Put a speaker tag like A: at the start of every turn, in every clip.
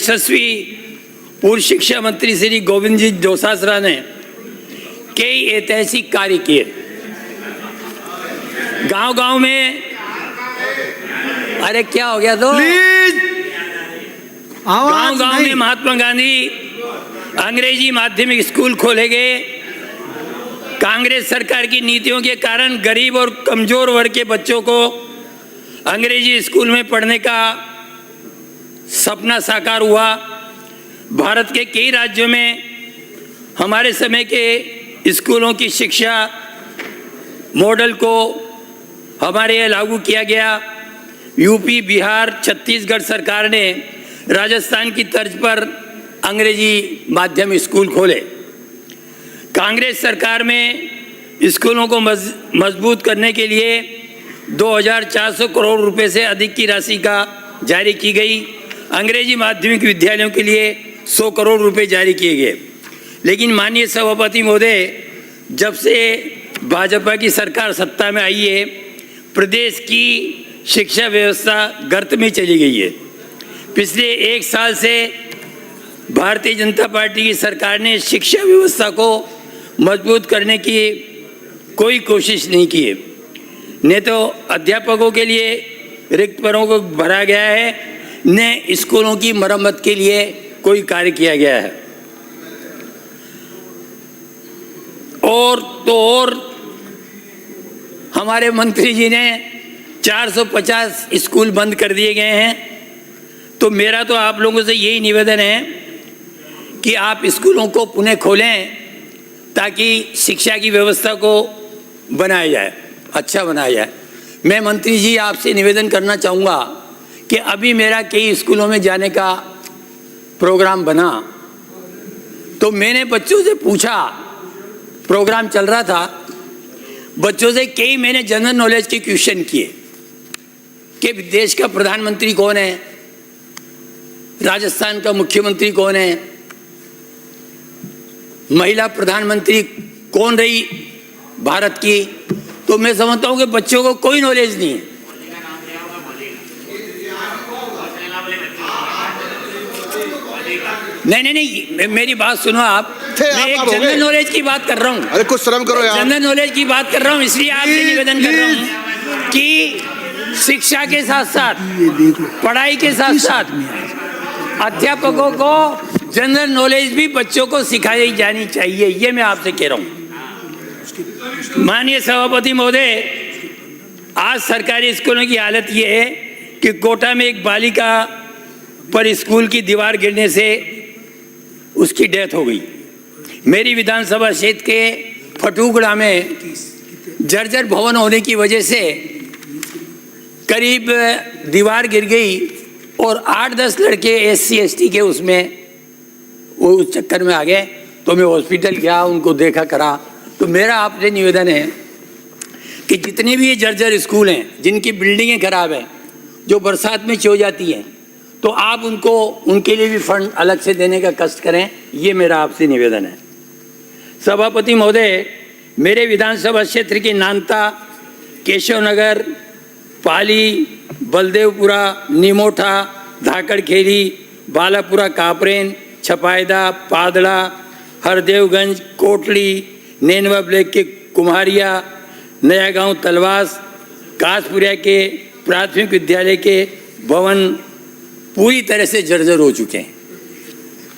A: यशस्वी पूर्व शिक्षा मंत्री श्री गोविंद जी डोसासरा ने कई ऐतिहासिक कार्य किए। गांव-गांव में, अरे क्या हो गया तो गांव-गांव में महात्मा गांधी अंग्रेजी माध्यमिक स्कूल खोले गए। कांग्रेस सरकार की नीतियों के कारण गरीब और कमजोर वर्ग के बच्चों को अंग्रेजी स्कूल में पढ़ने का सपना साकार हुआ। भारत के कई राज्यों में हमारे समय के स्कूलों की शिक्षा मॉडल को हमारे यहाँ लागू किया गया। यूपी, बिहार, छत्तीसगढ़ सरकार ने राजस्थान की तर्ज पर अंग्रेजी माध्यम स्कूल खोले। कांग्रेस सरकार में स्कूलों को मजबूत करने के लिए 2400 करोड़ रुपए से अधिक की राशि का जारी की गई। अंग्रेजी माध्यमिक विद्यालयों के लिए 100 करोड़ रुपए जारी किए गए। लेकिन माननीय सभापति महोदय, जब से भाजपा की सरकार सत्ता में आई है, प्रदेश की शिक्षा व्यवस्था गर्त में चली गई है। पिछले 1 साल से भारतीय जनता पार्टी की सरकार ने शिक्षा व्यवस्था को मजबूत करने की कोई कोशिश नहीं की है। न तो अध्यापकों के लिए रिक्त पदों को भरा गया है, न स्कूलों की मरम्मत के लिए कोई कार्य किया गया है। और हमारे मंत्री जी ने 450 स्कूल बंद कर दिए गए हैं। तो मेरा तो आप लोगों से यही निवेदन है कि आप स्कूलों को पुनः खोलें ताकि शिक्षा की व्यवस्था को बनाया जाए, अच्छा बनाया जाए। मैं मंत्री जी आपसे निवेदन करना चाहूँगा कि अभी मेरा कई स्कूलों में जाने का प्रोग्राम बना, तो मैंने बच्चों से पूछा, प्रोग्राम चल रहा था, बच्चों से कई मैंने जनरल नॉलेज के क्वेश्चन किए कि देश का प्रधानमंत्री कौन है, राजस्थान का मुख्यमंत्री कौन है, महिला प्रधानमंत्री कौन रही भारत की। तो मैं समझता हूँ कि बच्चों को कोई नॉलेज नहीं है। नहीं, मेरी बात सुनो आप। मैं एक जनरल नॉलेज की बात कर रहा हूँ।
B: अरे कुछ शर्म करो यार।
A: जनरल नॉलेज की बात कर रहा हूँ, इसलिए आपसे निवेदन कर रहा हूँ कि शिक्षा के साथ साथ, पढ़ाई के साथ साथ अध्यापकों को जनरल नॉलेज भी बच्चों को सिखाई जानी चाहिए। ये मैं आपसे कह रहा हूँ। माननीय सभापति महोदय, आज सरकारी स्कूलों की हालत ये है कि कोटा में एक बालिका पर स्कूल की दीवार गिरने से उसकी डेथ हो गई। मेरी विधानसभा क्षेत्र के फटूगड़ा में जर्जर भवन होने की वजह से करीब दीवार गिर गई और 8-10 लड़के SC ST के उसमें वो उस चक्कर में आ गए। तो मैं हॉस्पिटल गया, उनको देखा करा। तो मेरा आपसे निवेदन है कि जितने भी ये जर्जर स्कूल हैं, जिनकी बिल्डिंगें खराब हैं, जो बरसात में चो जाती हैं, तो आप उनको, उनके लिए भी फंड अलग से देने का कष्ट करें। ये मेरा आपसे निवेदन है। सभापति महोदय, मेरे विधानसभा क्षेत्र के नानता, केशव नगर, पाली, बलदेवपुरा, निमोठा, धाकड़खेरी, बालापुरा, कापरेन, छपायदा, पादड़ा, हरदेवगंज, कोटली, नैनवा ब्लॉक के कुम्हारिया, नया गांव, तलवास, कासपुरिया के प्राथमिक विद्यालय के भवन पूरी तरह से जर्जर हो चुके हैं।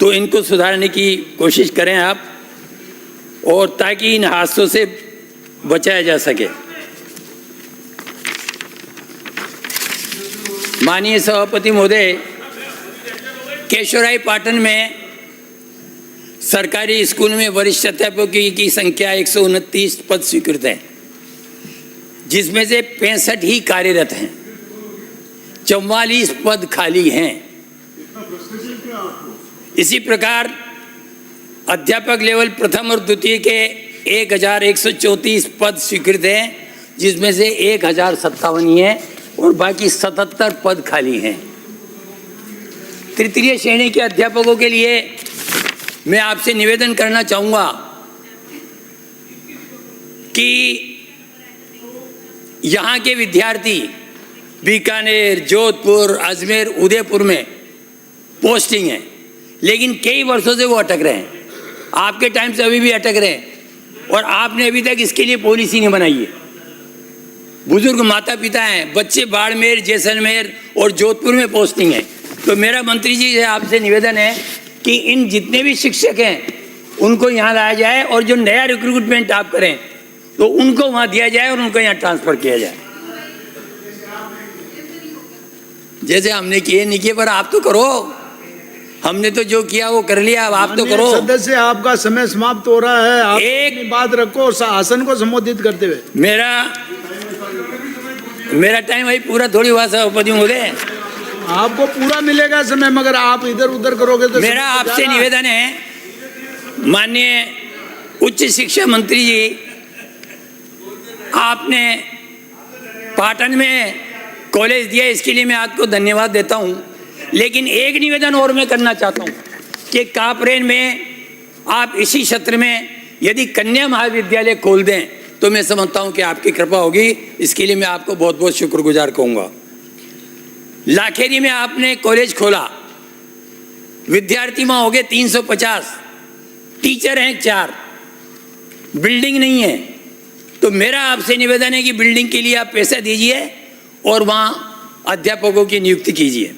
A: तो इनको सुधारने की कोशिश करें आप, और ताकि इन हादसों से बचाया जा सके। माननीय सभापति महोदय, केशवराय पाटन में सरकारी स्कूल में वरिष्ठ अध्यापकों की संख्या 129 पद स्वीकृत है, जिसमें से 65 ही कार्यरत हैं, 44 पद खाली हैं। इसी प्रकार अध्यापक लेवल प्रथम और द्वितीय के 1134 पद स्वीकृत हैं, जिसमें से 1057 ही हैं और बाकी 77 पद खाली हैं। तृतीय श्रेणी के अध्यापकों के लिए मैं आपसे निवेदन करना चाहूँगा कि यहाँ के विद्यार्थी बीकानेर, जोधपुर, अजमेर, उदयपुर में पोस्टिंग है, लेकिन कई वर्षों से वो अटक रहे हैं। आपके टाइम से अभी भी अटक रहे हैं और आपने अभी तक इसके लिए पॉलिसी नहीं बनाई है। बुजुर्ग माता पिता हैं, बच्चे बाड़मेर, जैसलमेर और जोधपुर में पोस्टिंग है। तो मेरा मंत्री जी से आपसे निवेदन है कि इन जितने भी शिक्षक हैं उनको यहाँ लाया जाए और जो नया रिक्रूटमेंट आप करें तो उनको वहाँ दिया जाए और उनको यहाँ ट्रांसफर किया जाए। जैसे हमने किए नहीं किए, पर आप तो करो। हमने तो जो किया वो कर लिया, अब आप तो करो।
B: सदस्य, आपका समय समाप्त हो रहा है। आप
A: एक
B: अपनी बात रखो आसन को संबोधित करते हुए।
A: मेरा टाइम भाई पूरा थोड़ी हुआ सभापति महोदय।
B: आपको पूरा मिलेगा समय, मगर आप इधर उधर करोगे तो
A: मेरा आपसे निवेदन है, माननीय उच्च शिक्षा मंत्री जी, आपने पाटन में कॉलेज दिया, इसके लिए मैं आपको धन्यवाद देता हूं। लेकिन एक निवेदन और मैं करना चाहता हूं कि कापरेन में आप इसी क्षेत्र में यदि कन्या महाविद्यालय खोल दें तो मैं समझता हूं कि आपकी कृपा होगी। इसके लिए मैं आपको बहुत बहुत शुक्रगुजार कहूँगा। लाखेरी में आपने कॉलेज खोला, विद्यार्थी वहाँ हो गए 350, टीचर हैं 4, बिल्डिंग नहीं है। तो मेरा आपसे निवेदन है कि बिल्डिंग के लिए आप पैसा दीजिए और वहाँ अध्यापकों की नियुक्ति कीजिए।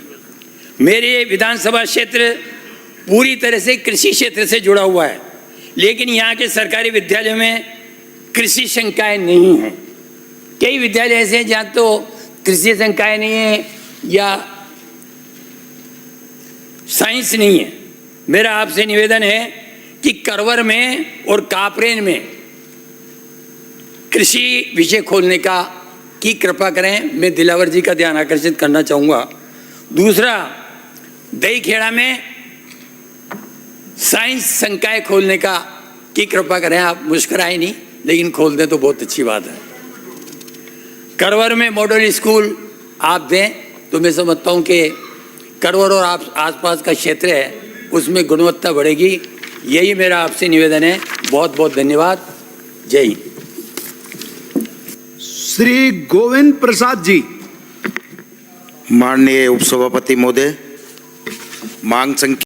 A: मेरे विधानसभा क्षेत्र पूरी तरह से कृषि क्षेत्र से जुड़ा हुआ है, लेकिन यहाँ के सरकारी विद्यालयों में कृषि शंकाएं नहीं हैं। कई विद्यालय ऐसे हैं जहाँ तो कृषि शंकाएं नहीं है या साइंस नहीं है। मेरा आपसे निवेदन है कि करवर में और कापरेन में कृषि विषय खोलने की कृपा करें। मैं दिलावर जी का ध्यान आकर्षित करना चाहूँगा। दूसरा, दहीखेड़ा में साइंस संकाय खोलने की कृपा करें। आप मुस्कुराए नहीं, लेकिन खोल दें तो बहुत अच्छी बात है। करवर में मॉडल स्कूल आप दें तो मैं समझता हूँ कि करवर और आप आसपास का क्षेत्र है उसमें गुणवत्ता बढ़ेगी। यही मेरा आपसे निवेदन है। बहुत बहुत धन्यवाद। जय हिंद।
B: श्री गोविंद प्रसाद जी।
C: माननीय उपसभापति महोदय, मांग संख्या